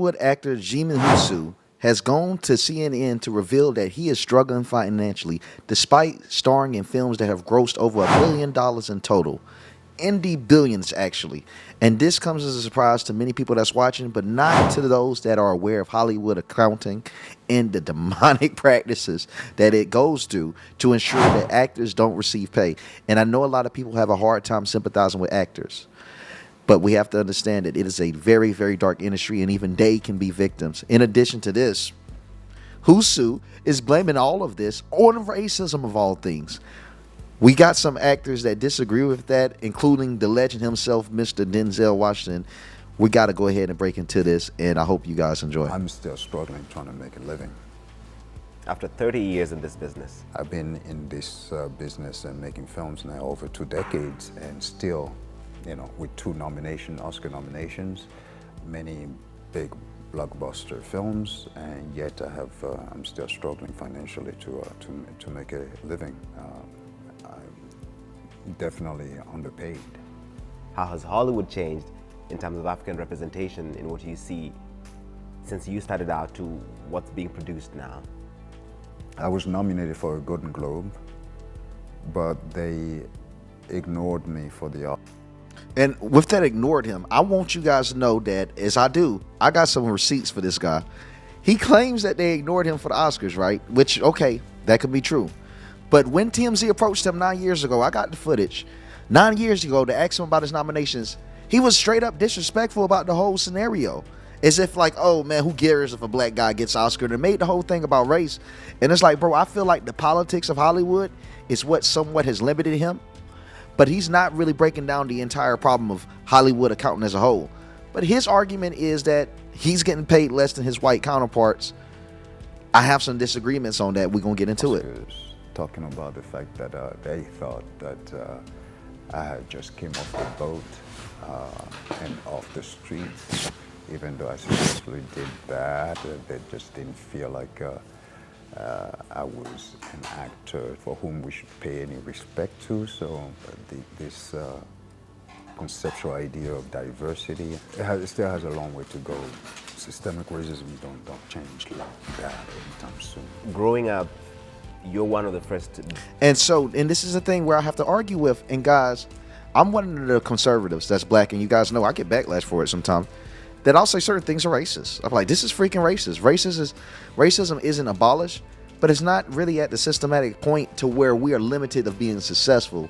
Hollywood actor Djimon Hounsou has gone to CNN to reveal that he is struggling financially despite starring in films that have grossed over $1 billion in total. In the billions, actually. And this comes as a surprise to many people that's watching, but not to those that are aware of Hollywood accounting and the demonic practices that it goes through to ensure that actors don't receive pay. And I know a lot of people have a hard time sympathizing with actors. But we have to understand that it is a very, very dark industry, and even they can be victims. In addition to this, Hounsou is blaming all of this on racism of all things. We got some actors that disagree with that, including the legend himself, Mr. Denzel Washington. We got to go ahead and break into this, and I hope you guys enjoy. I'm still struggling trying to make a living. After 30 years in this business? I've been in this business and making films now over 2 decades, and still, with 2 Oscar nominations, many big blockbuster films, and yet I'm still struggling financially to make a living. I'm definitely underpaid. How has Hollywood changed in terms of African representation in what you see since you started out to what's being produced now? I was nominated for a Golden Globe, but they ignored me for the Oscar. And with that ignored him, I want you guys to know that, as I do, I got some receipts for this guy. He claims that they ignored him for the Oscars, right? Which, okay, that could be true. But when TMZ approached him 9 years ago, I got the footage. 9 years ago, to ask him about his nominations, he was straight up disrespectful about the whole scenario. As if like, oh man, who cares if a black guy gets Oscar? And it made the whole thing about race. And it's like, bro, I feel like the politics of Hollywood is what somewhat has limited him. But he's not really breaking down the entire problem of Hollywood accounting as a whole. But his argument is that he's getting paid less than his white counterparts. I have some disagreements on that. We're going to get into it. Talking about the fact that they thought that I had just came off the boat and off the streets, even though I successfully did that. They just didn't feel like I was an actor for whom we should pay any respect to. So this conceptual idea of diversity, it still has a long way to go. Systemic racism don't change like that anytime soon. Growing up, you're one of the first. And this is a thing where I have to argue with, and guys, I'm one of the conservatives that's black, and you guys know I get backlash for it sometimes, that I'll say certain things are racist. I'm like, this is freaking racist. Racism isn't abolished, but it's not really at the systematic point to where we are limited of being successful.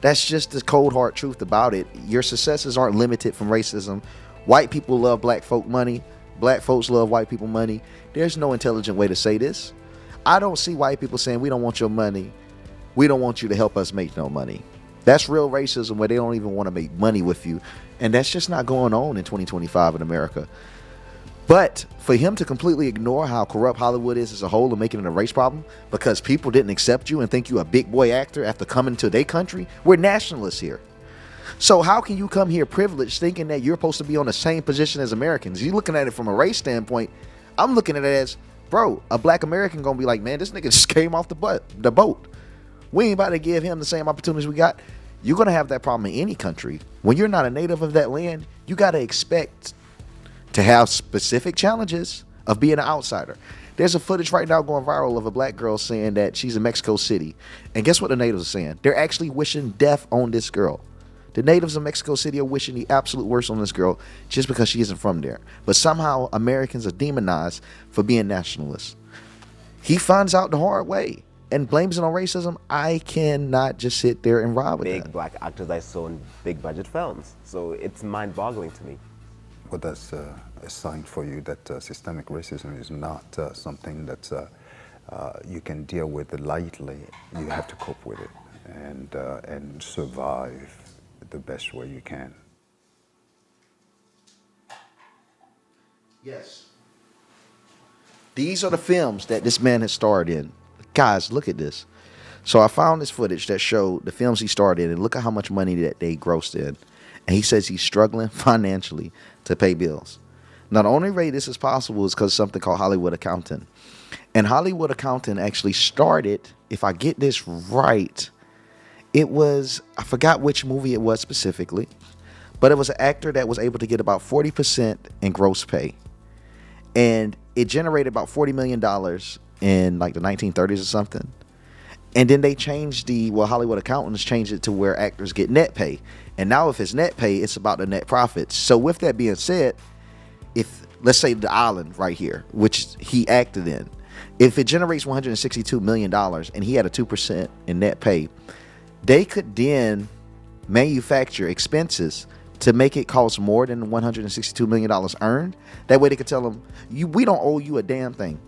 That's just the cold hard truth about it. Your successes aren't limited from racism. White people love black folk money. Black folks love white people money. There's no intelligent way to say this. I don't see white people saying, we don't want your money. We don't want you to help us make no money. That's real racism, where they don't even want to make money with you. And that's just not going on in 2025 in America. But for him to completely ignore how corrupt Hollywood is as a whole and making it a race problem because people didn't accept you and think you a big boy actor after coming to their country, we're nationalists here. So how can you come here privileged thinking that you're supposed to be on the same position as Americans? You're looking at it from a race standpoint. I'm looking at it as, bro, a black American gonna be like, man, this nigga just came off the boat. We ain't about to give him the same opportunities we got. You're gonna have that problem in any country. When you're not a native of that land, you gotta expect to have specific challenges of being an outsider. There's a footage right now going viral of a black girl saying that she's in Mexico City. And guess what the natives are saying? They're actually wishing death on this girl. The natives of Mexico City are wishing the absolute worst on this girl just because she isn't from there. But somehow Americans are demonized for being nationalists. He finds out the hard way and blames it on racism. I cannot just sit there and ride with that. Big black actors I saw in big budget films. So it's mind-boggling to me. Well, that's a sign for you that systemic racism is not something that you can deal with lightly. You have to cope with it and survive the best way you can. Yes. These are the films that this man has starred in. Guys, look at this. So I found this footage that showed the films he starred in, and look at how much money that they grossed in. And he says he's struggling financially to pay bills. Now, the only way this is possible is because of something called Hollywood accounting. And Hollywood accounting actually started, if I get this right, it was, I forgot which movie it was specifically, but it was an actor that was able to get about 40% in gross pay. and it generated about $40 million in like the 1930s or something. And then they changed Hollywood accountants changed it to where actors get net pay. And now if it's net pay, it's about the net profits. So with that being said, if let's say The Island right here, which he acted in, if it generates $162 million and he had a 2% in net pay, they could then manufacture expenses to make it cost more than $162 million earned. That way they could tell them, we don't owe you a damn thing.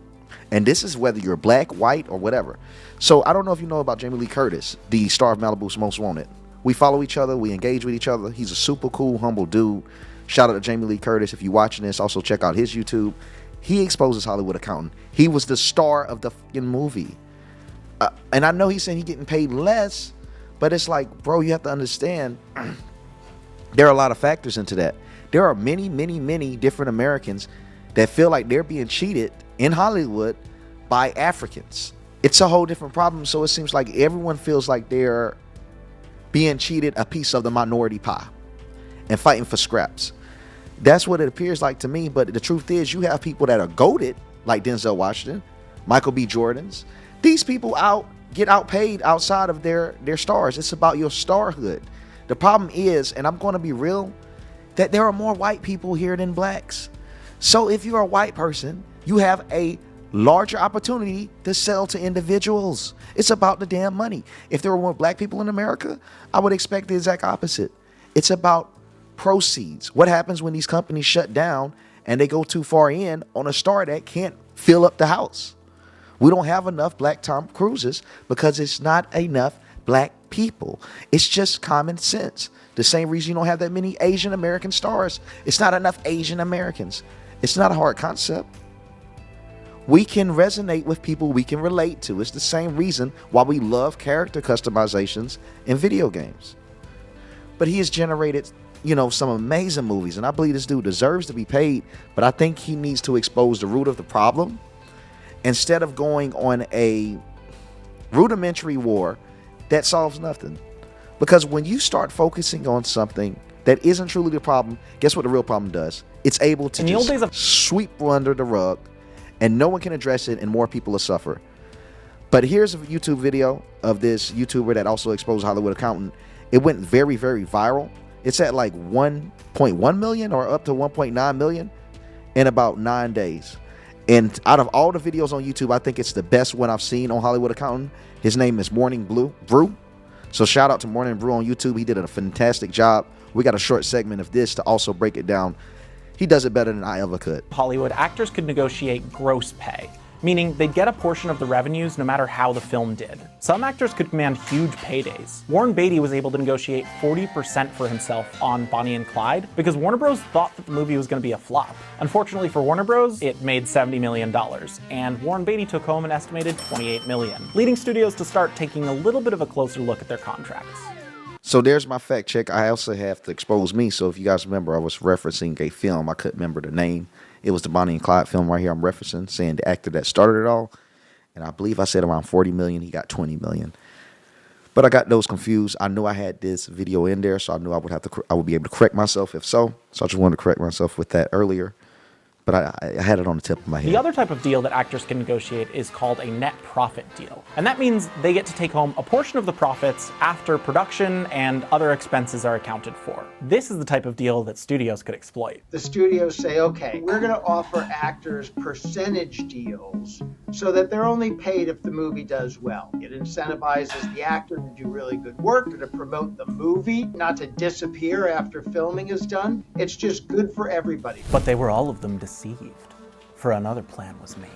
And this is whether you're black, white, or whatever. So I don't know if you know about Jamie Lee Curtis, the star of Malibu's Most Wanted. We follow each other. We engage with each other. He's a super cool, humble dude. Shout out to Jamie Lee Curtis. If you're watching this, also check out his YouTube. He exposes Hollywood accountant. He was the star of the fucking movie. And I know he's saying he's getting paid less, but it's like, bro, you have to understand, there are a lot of factors into that. There are many, many, many different Americans that feel like they're being cheated in Hollywood by Africans. It's a whole different problem. So it seems like everyone feels like they're being cheated a piece of the minority pie and fighting for scraps. That's what it appears like to me. But the truth is, you have people that are goated, like Denzel Washington, Michael B. Jordans. These people get outpaid outside of their stars. It's about your starhood. The problem is, and I'm going to be real, that there are more white people here than blacks. So if you're a white person, you have a larger opportunity to sell to individuals. It's about the damn money. If there were more black people in America, I would expect the exact opposite. It's about proceeds. What happens when these companies shut down and they go too far in on a star that can't fill up the house? We don't have enough black Tom Cruises because it's not enough black people. It's just common sense. The same reason you don't have that many Asian American stars. It's not enough Asian Americans. It's not a hard concept. We can resonate with people we can relate to. It's the same reason why we love character customizations in video games. But he has generated, some amazing movies, and I believe this dude deserves to be paid, but I think he needs to expose the root of the problem instead of going on a rudimentary war that solves nothing. Because when you start focusing on something that isn't truly the problem, guess what the real problem does? It's able to just sweep under the rug, and no one can address it, and more people will suffer. But here's a YouTube video of this YouTuber that also exposed Hollywood accountant. It went very, very viral. It's at like 1.1 million or up to 1.9 million in about 9 days. And out of all the videos on YouTube, I think it's the best one I've seen on Hollywood accountant. His name is Morning Brew. So shout out to Morning Brew on YouTube. He did a fantastic job. We got a short segment of this to also break it down. He does it better than I ever could. Hollywood actors could negotiate gross pay, meaning they'd get a portion of the revenues no matter how the film did. Some actors could command huge paydays. Warren Beatty was able to negotiate 40% for himself on Bonnie and Clyde because Warner Bros. Thought that the movie was going to be a flop. Unfortunately for Warner Bros., it made $70 million, and Warren Beatty took home an estimated $28 million, leading studios to start taking a little bit of a closer look at their contracts. So there's my fact check. I also have to expose me. So if you guys remember, I was referencing a film. I couldn't remember the name. It was the Bonnie and Clyde film right here I'm referencing, saying the actor that started it all. And I believe I said around 40 million. He got 20 million. But I got those confused. I knew I had this video in there, so I knew I would be able to correct myself if so. So I just wanted to correct myself with that earlier. But I had it on the tip of my head. The other type of deal that actors can negotiate is called a net profit deal. And that means they get to take home a portion of the profits after production and other expenses are accounted for. This is the type of deal that studios could exploit. The studios say, okay, we're going to offer actors percentage deals so that they're only paid if the movie does well. It incentivizes the actor to do really good work, or to promote the movie, not to disappear after filming is done. It's just good for everybody. But they were all of them deceived, for another plan was made.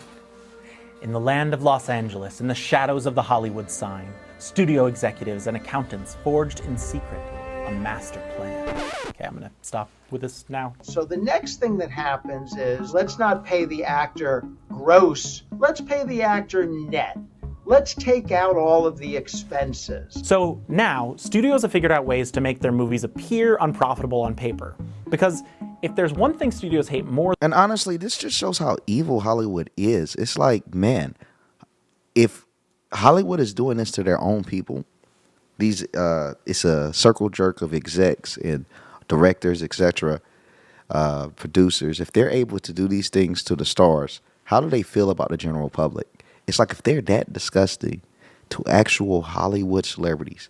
In the land of Los Angeles, in the shadows of the Hollywood sign, studio executives and accountants forged in secret a master plan. Okay, I'm gonna stop with this now. So the next thing that happens is, let's not pay the actor gross, let's pay the actor net. Let's take out all of the expenses. So now, studios have figured out ways to make their movies appear unprofitable on paper. Because if there's one thing studios hate more... And honestly, this just shows how evil Hollywood is. It's like, man, if Hollywood is doing this to their own people, it's a circle jerk of execs and directors, etc. producers, if they're able to do these things to the stars, how do they feel about the general public? It's like if they're that disgusting to actual Hollywood celebrities,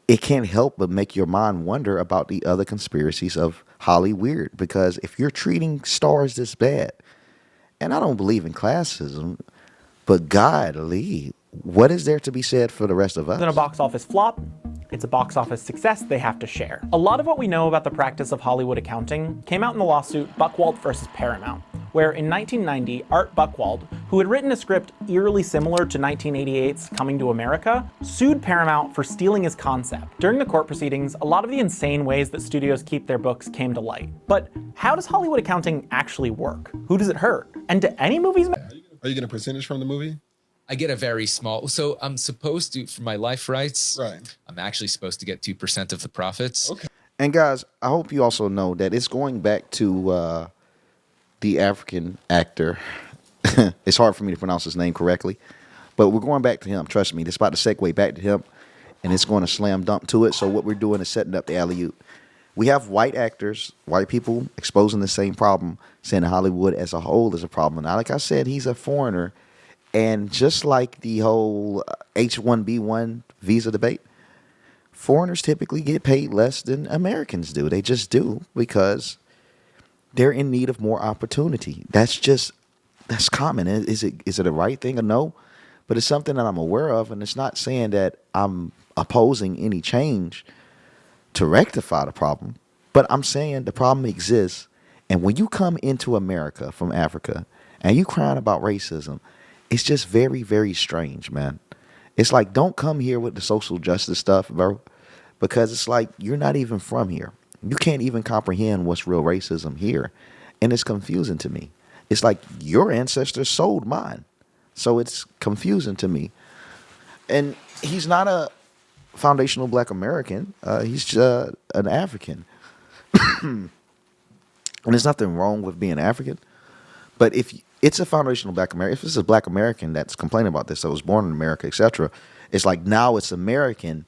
it can't help but make your mind wonder about the other conspiracies of Hollyweird. Because if you're treating stars this bad, and I don't believe in classism, but golly, what is there to be said for the rest of us? Than a box office flop, it's a box office success they have to share. A lot of what we know about the practice of Hollywood accounting came out in the lawsuit Buchwald versus Paramount, where in 1990, Art Buchwald, who had written a script eerily similar to 1988's Coming to America, sued Paramount for stealing his concept. During the court proceedings, a lot of the insane ways that studios keep their books came to light. But how does Hollywood accounting actually work? Who does it hurt? And do any movies Are you getting a percentage from the movie? I get a very small, so I'm supposed to, for my life rights, Right. I'm actually supposed to get 2% of the profits. Okay. And guys, I hope you also know that it's going back to the African actor. It's hard for me to pronounce his name correctly, but we're going back to him. Trust me, it's about to segue back to him, and it's going to slam dunk to it. So what we're doing is setting up the alley-oop. We have white actors, white people exposing the same problem, saying Hollywood as a whole is a problem. Now, like I said, he's a foreigner. And just like the whole H-1B1 visa debate, foreigners typically get paid less than Americans do. They just do, because they're in need of more opportunity. That's common. Is it a right thing or no? But it's something that I'm aware of, and it's not saying that I'm opposing any change to rectify the problem. But I'm saying the problem exists, and when you come into America from Africa and you crying about racism, it's just very, very strange, man. It's like, don't come here with the social justice stuff, bro, because it's like you're not even from here. You can't even comprehend what's real racism here, and it's confusing to me. It's like your ancestors sold mine, so it's confusing to me. And he's not a foundational Black American. He's just an African. And there's nothing wrong with being African, but if it's a foundational Black American, if it's a Black American that's complaining about this, that was born in America, etc., it's like now it's American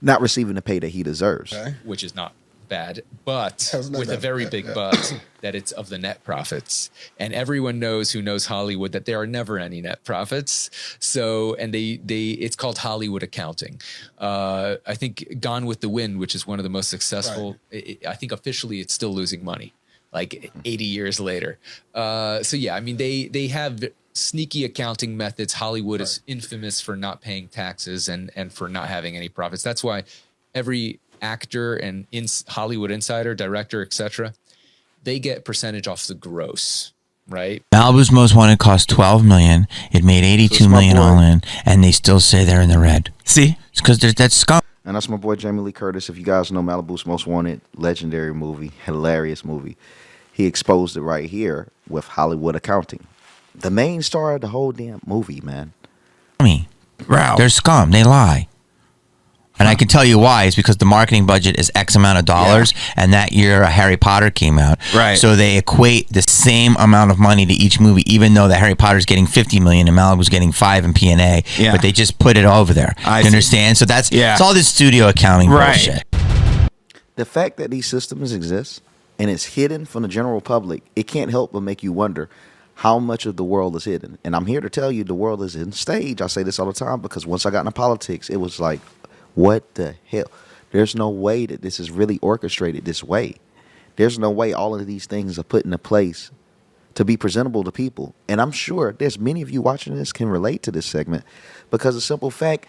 not receiving the pay that he deserves. Okay. Which is not bad, but That's not with a that very bad, big yeah. but, that it's of the net profits. And everyone knows who knows Hollywood that there are never any net profits. So, and it's called Hollywood accounting. I think Gone with the Wind, which is one of the most successful, I think officially it's still losing money, like 80 years later. So yeah, I mean, they have sneaky accounting methods. Hollywood is infamous for not paying taxes and for not having any profits. That's why every actor and Hollywood insider, director, etc., they get percentage off the gross, right? Malibu's Most Wanted cost $12 million. It made $82 million all in, and they still say they're in the red. See, it's because there's that scum. And that's my boy Jamie Lee Curtis. If you guys know Malibu's Most Wanted, legendary movie, hilarious movie. He exposed it right here with Hollywood accounting. The main star of the whole damn movie, man. They're scum. They lie. And I can tell you why. It's because the marketing budget is X amount of dollars, and that year Harry Potter came out. Right. So they equate the same amount of money to each movie, even though that Harry Potter's getting $50 million and Malibu's getting $5 in P&A. Yeah. But they just put it over there. I You see. understand? So it's all this studio accounting bullshit. The fact that these systems exist and it's hidden from the general public, it can't help but make you wonder how much of the world is hidden. And I'm here to tell you the world is in stage. I say this all the time because once I got into politics, it was like, what the hell? There's no way that this is really orchestrated this way. There's no way all of these things are put into place to be presentable to people. And I'm sure there's many of you watching this can relate to this segment because the simple fact,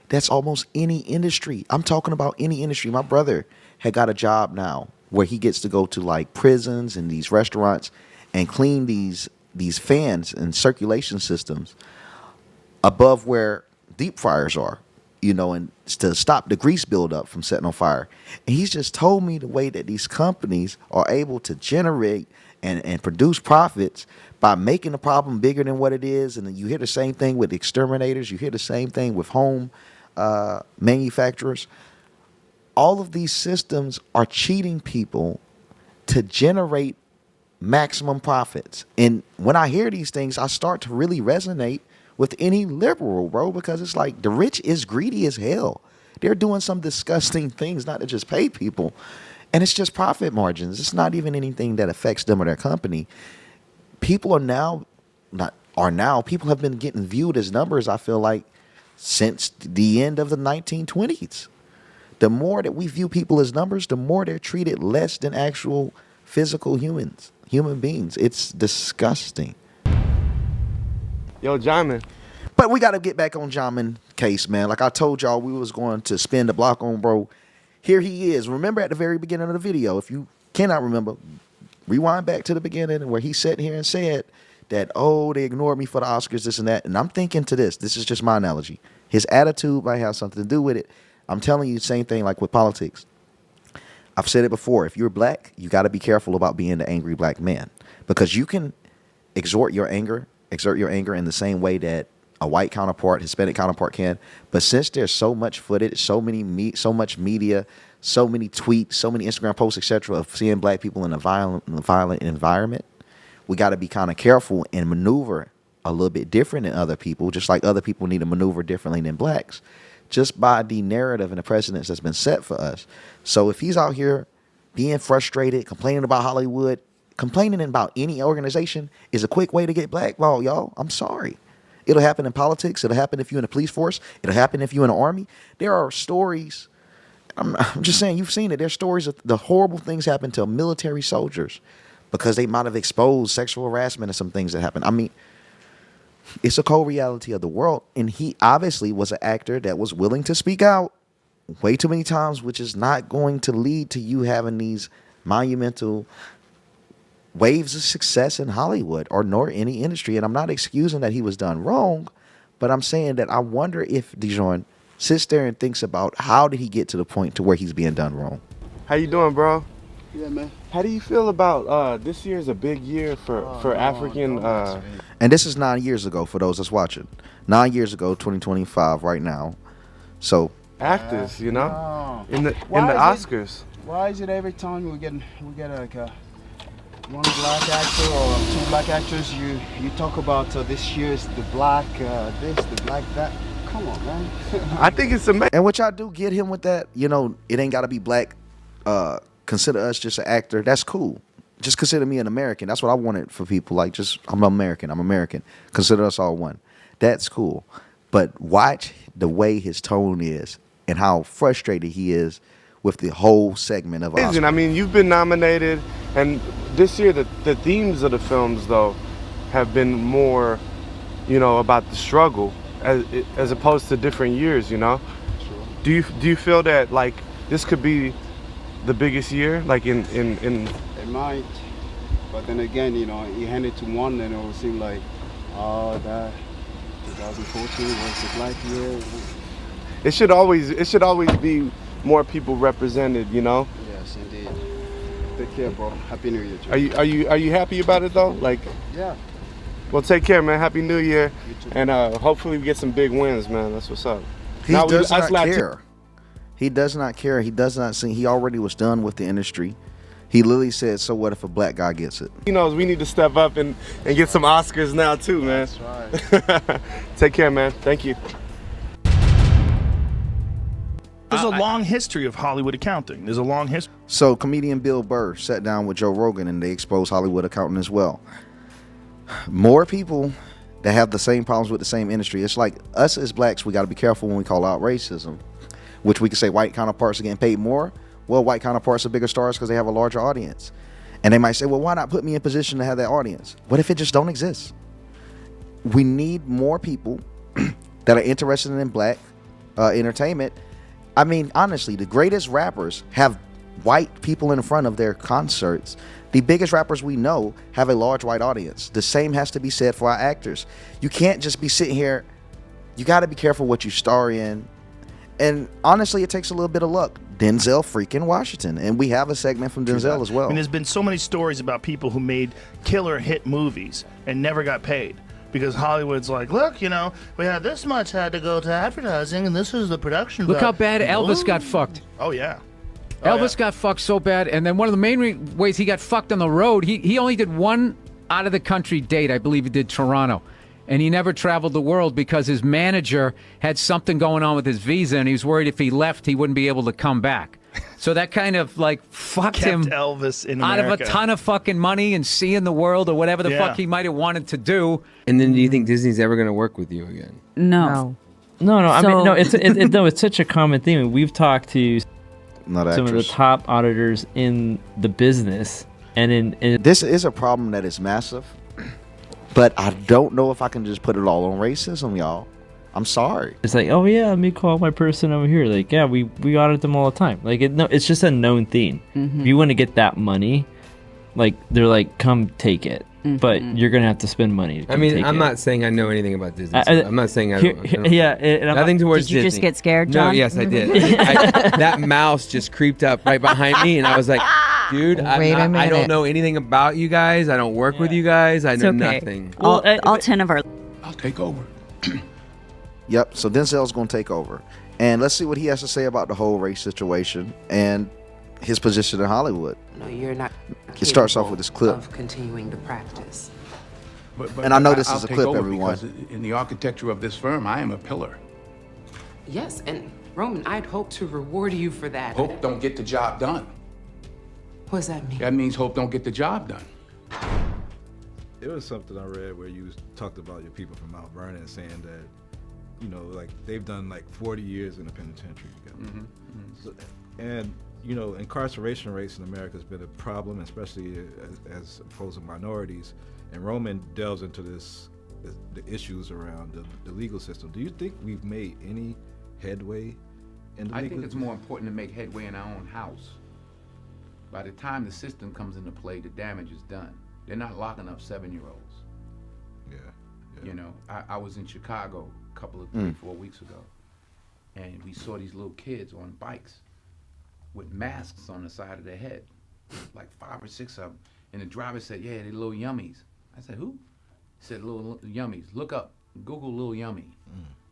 that's almost any industry. I'm talking about any industry. My brother had got a job now where he gets to go to like prisons and these restaurants and clean these fans and circulation systems above where deep fryers are, you know, and to stop the grease buildup from setting on fire. And he's just told me the way that these companies are able to generate and produce profits by making the problem bigger than what it is. And then you hear the same thing with exterminators. You hear the same thing with home manufacturers. All of these systems are cheating people to generate maximum profits. And when I hear these things, I start to really resonate with any liberal, bro, because it's like the rich is greedy as hell. They're doing some disgusting things not to just pay people. And it's just profit margins. It's not even anything that affects them or their company. People people have been getting viewed as numbers, I feel like, since the end of the 1920s. The more that we view people as numbers, the more they're treated less than actual physical human beings. It's disgusting. Yo, Djimon. But we got to get back on Djimon case, man. Like I told y'all, we was going to spin the block on, bro. Here he is. Remember at the very beginning of the video, if you cannot remember, rewind back to the beginning where he sat here and said that, oh, they ignored me for the Oscars, this and that. And I'm thinking to this is just my analogy. His attitude might have something to do with it. I'm telling you the same thing like with politics. I've said it before. If you're black, you got to be careful about being the angry black man, because you can exert your anger in the same way that a white counterpart, Hispanic counterpart can. But since there's so much footage, so much media, so many tweets, so many Instagram posts, etc., of seeing black people in a violent environment, we got to be kind of careful and maneuver a little bit different than other people, just like other people need to maneuver differently than blacks, just by the narrative and the precedence that's been set for us. So if he's out here being frustrated, complaining about Hollywood, complaining about any organization is a quick way to get blackballed, y'all. I'm sorry. It'll happen in politics. It'll happen if you're in the police force. It'll happen if you're in the army. There are stories. I'm just saying, you've seen it. There's stories of the horrible things happen to military soldiers because they might have exposed sexual harassment and some things that happen. I mean, it's a cold reality of the world. And he obviously was an actor that was willing to speak out way too many times, which is not going to lead to you having these monumental waves of success in Hollywood or nor any industry. And I'm not excusing that he was done wrong, but I'm saying that I wonder if Djimon sits there and thinks about how did he get to the point to where he's being done wrong. How you doing, bro? Yeah, man. How do you feel about this year is a big year for African and this is 9 years ago for those that's watching. 9 years ago, 2025 right now. So actors, you know? No. In the Oscars. Why is it every time we get like one black actor or two black actors, you talk about this year's the black this, the black that? Come on, man. I think it's amazing. And which I do get him with that. You know, it ain't got to be black. Consider us just an actor. That's cool. Just consider me an American. That's what I wanted for people. Like, just, I'm American. Consider us all one. That's cool. But watch the way his tone is and how frustrated he is with the whole segment of Oscar. I mean, you've been nominated, and this year the themes of the films, though, have been more, you know, about the struggle as opposed to different years, you know? Sure. Do you feel that, like, this could be the biggest year, like in It might, but then again, you know, you hand it to one and it will seem like, oh, that 2014 was the black year. It should always be more people represented, you know? Yes, indeed. Take care, bro. Happy New Year to you. Are you happy about it though? Like, yeah. Well, take care, man. Happy New Year, You too. and hopefully we get some big wins, man. That's what's up. He does not care. He does not care. He does not see. He already was done with the industry. He literally said, so what if a black guy gets it? He knows we need to step up and get some Oscars now too, man. That's right. Take care, man. Thank you. There's a long history of Hollywood accounting. There's a long history. So comedian Bill Burr sat down with Joe Rogan and they exposed Hollywood accounting as well. More people that have the same problems with the same industry. It's like us as blacks, we got to be careful when we call out racism, which we can say white counterparts are getting paid more. Well, white counterparts are bigger stars because they have a larger audience. And they might say, well, why not put me in position to have that audience? What if it just don't exist? We need more people that are interested in black entertainment. I mean, honestly, the greatest rappers have white people in front of their concerts. The biggest rappers we know have a large white audience. The same has to be said for our actors. You can't just be sitting here. You got to be careful what you star in. And honestly, it takes a little bit of luck. Denzel freaking Washington. And we have a segment from Denzel as well. I mean, there's been so many stories about people who made killer hit movies and never got paid. Because Hollywood's like, look, you know, we had this much had to go to advertising, and this is the production. Look how bad Elvis got fucked. Oh, yeah. Elvis got fucked so bad, and then one of the main ways he got fucked on the road, he only did one out-of-the-country date. I believe he did Toronto. And he never traveled the world because his manager had something going on with his visa, and he was worried if he left, he wouldn't be able to come back. So that kind of like fucked Kept him Elvis in out America. of a ton of fucking money and seeing the world or whatever the Yeah. fuck he might have wanted to do. And then do you think Disney's ever going to work with you again? No. No. I mean, So- no. It's such a common theme. We've talked to Not some of the actress. top auditors in the business, and in This is a problem that is massive, but I don't know if I can just put it all on racism, y'all. I'm sorry. it's like, oh yeah, let me call my person over here. Like, yeah, we audit them all the time. Like, it's just a known thing. If you want to get that money, like they're like, come take it, but you're gonna have to spend money. To I mean, take I'm it. not saying I know anything about Disney. I'm not saying I don't. Yeah, and I'm Nothing not- towards Did you Disney. just get scared, No, John? yes, I did. That mouse just creeped up right behind me, and I was like, dude, Wait a I minute. don't know anything about you guys. I don't work with you guys. I It's know okay. nothing. All 10 of our. I'll take over. Yep. So Denzel's going to take over, and let's see what he has to say about the whole race situation and his position in Hollywood. No, you're not. It starts off capable with this clip. of continuing the practice. And I know this I'll is a take clip, over everyone. because in the architecture of this firm, I am a pillar. Yes, and Roman, I'd hope to reward you for that. Hope don't get the job done. What does that mean? That means Hope don't get the job done. There was something I read where you talked about your people from Mount Vernon saying that, you know, like they've done like 40 years in the penitentiary together. So, and, you know, incarceration rates in America has been a problem, especially as opposed to minorities. And Roman delves into the issues around the legal system. Do you think we've made any headway in the I legal think it's more important to make headway in our own house. By the time the system comes into play, the damage is done. They're not locking up 7-year-olds. Yeah. You know, I was in Chicago a couple of 3-4 weeks ago, and we saw these little kids on bikes with masks on the side of their head, like 5 or 6 of them. And the driver said, "Yeah, they're little yummies." I said, "Who?" He said, "Little yummies." Look up, Google Little Yummy.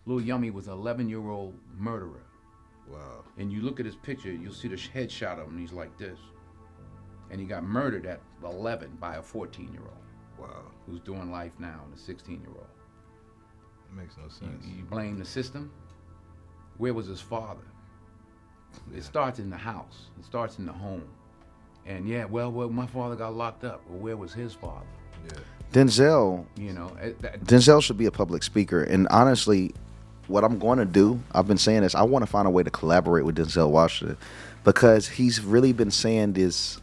Little Yummy was an 11-year-old murderer. Wow. And you look at his picture, you'll see the headshot of him, and he's like this. And he got murdered at 11 by a 14-year-old. Wow. Who's doing life now, and a 16-year-old. It makes no sense. You blame the system? Where was his father? It starts in the house. It starts in the home. And yeah, well, my father got locked up. Well, where was his father? Yeah. Denzel, You know, Denzel should be a public speaker. And honestly, what I'm going to do, I've been saying this, I want to find a way to collaborate with Denzel Washington, because he's really been saying this.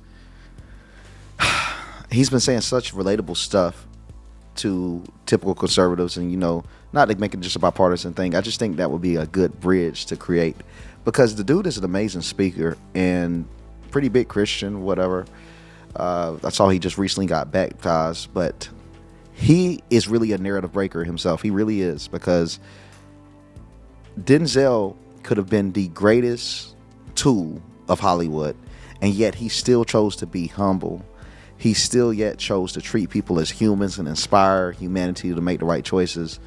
He's been saying such relatable stuff to typical conservatives, and, you know, not to make it just a bipartisan thing. I just think that would be a good bridge to create, because the dude is an amazing speaker and pretty big Christian, whatever. I saw he just recently got baptized, but he is really a narrative breaker himself. He really is, because Denzel could have been the greatest tool of Hollywood, and yet he still chose to be humble. He still yet chose to treat people as humans and inspire humanity to make the right choices.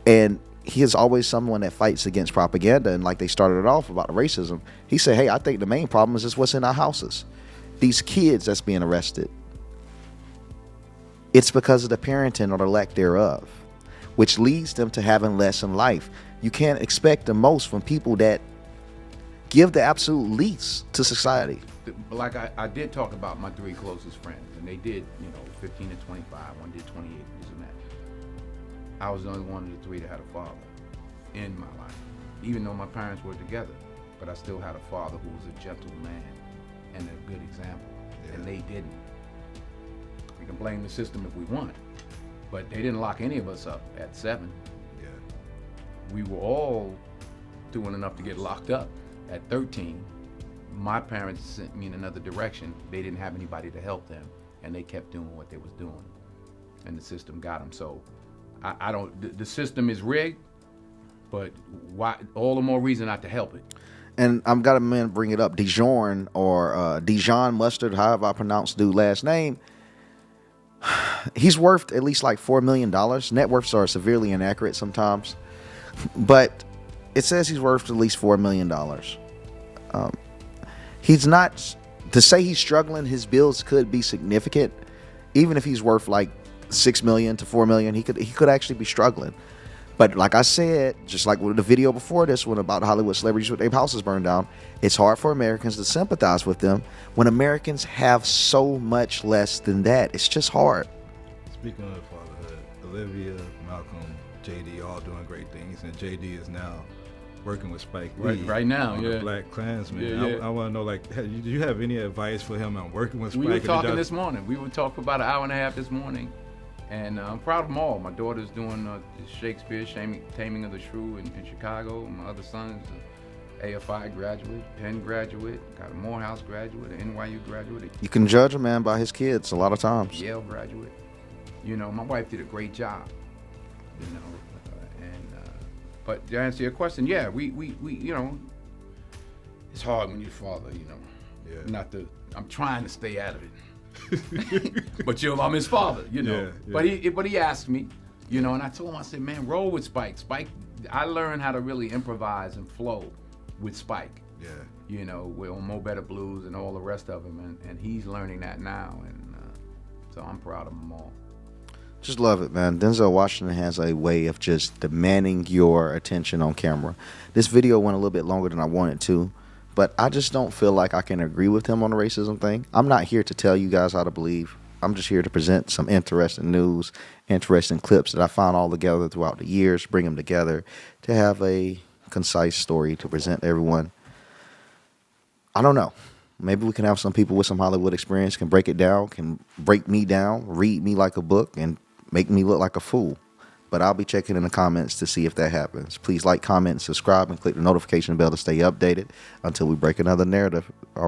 And he is always someone that fights against propaganda. And like they started it off about the racism, he said, hey, I think the main problem is just what's in our houses. These kids that's being arrested, it's because of the parenting or the lack thereof, which leads them to having less in life. You can't expect the most from people that give the absolute least to society. like I did talk about my 3 closest friends, and they did, you know, 15 to 25, one did 28, this and that. I was the only one of the 3 that had a father in my life, even though my parents were together, but I still had a father who was a gentle man and a good example, and they didn't. We can blame the system if we want, but they didn't lock any of us up at 7. Yeah. We were all doing enough to get locked up at 13. My parents sent me in another direction. They didn't have anybody to help them, and they kept doing what they was doing, and the system got them. So I don't, the system is rigged, but why, all the more reason not to help it. And I'm got to bring it up, Djimon or Djimon Mustard, however I pronounce dude's last name. He's worth at least like $4 million. Net worths are severely inaccurate sometimes, but it says he's worth at least $4 million. He's not, to say he's struggling, his bills could be significant. Even if he's worth like $6 million to $4 million, he could actually be struggling. But like I said, just like with the video before this one about Hollywood celebrities with their houses burned down, it's hard for Americans to sympathize with them when Americans have so much less than that. It's just hard. Speaking of fatherhood, Olivia, Malcolm, JD all doing great things, and JD is now working with Spike Lee right now, on yeah. the Black Klansman. Yeah. I want to know, like, do you have any advice for him on working with Spike? We were talking this morning. We were talking about an hour and a half this morning, and I'm proud of them all. My daughter's doing Shakespeare, Taming of the Shrew in Chicago. My other son's an AFI graduate, Penn graduate, got a Morehouse graduate, an NYU graduate. You can judge a man by his kids a lot of times. Yale graduate. You know, my wife did a great job. You know, but to answer your question, yeah, we you know, it's hard when you're a father, you know. Yeah. I'm trying to stay out of it. But I'm his father, you know. Yeah. But he asked me, you know, and I told him, I said, man, roll with Spike. Spike, I learned how to really improvise and flow with Spike. Yeah. You know, we're on Mo Better Blues and all the rest of them, and he's learning that now, and so I'm proud of them all. Just love it, man. Denzel Washington has a way of just demanding your attention on camera. This video went a little bit longer than I wanted to, but I just don't feel like I can agree with him on the racism thing. I'm not here to tell you guys how to believe. I'm just here to present some interesting news, interesting clips that I found all together throughout the years, bring them together to have a concise story to present to everyone. I don't know. Maybe we can have some people with some Hollywood experience can break it down, can break me down, read me like a book, and make me look like a fool. But I'll be checking in the comments to see if that happens. Please like, comment, and subscribe, and click the notification bell to stay updated until we break another narrative. All right.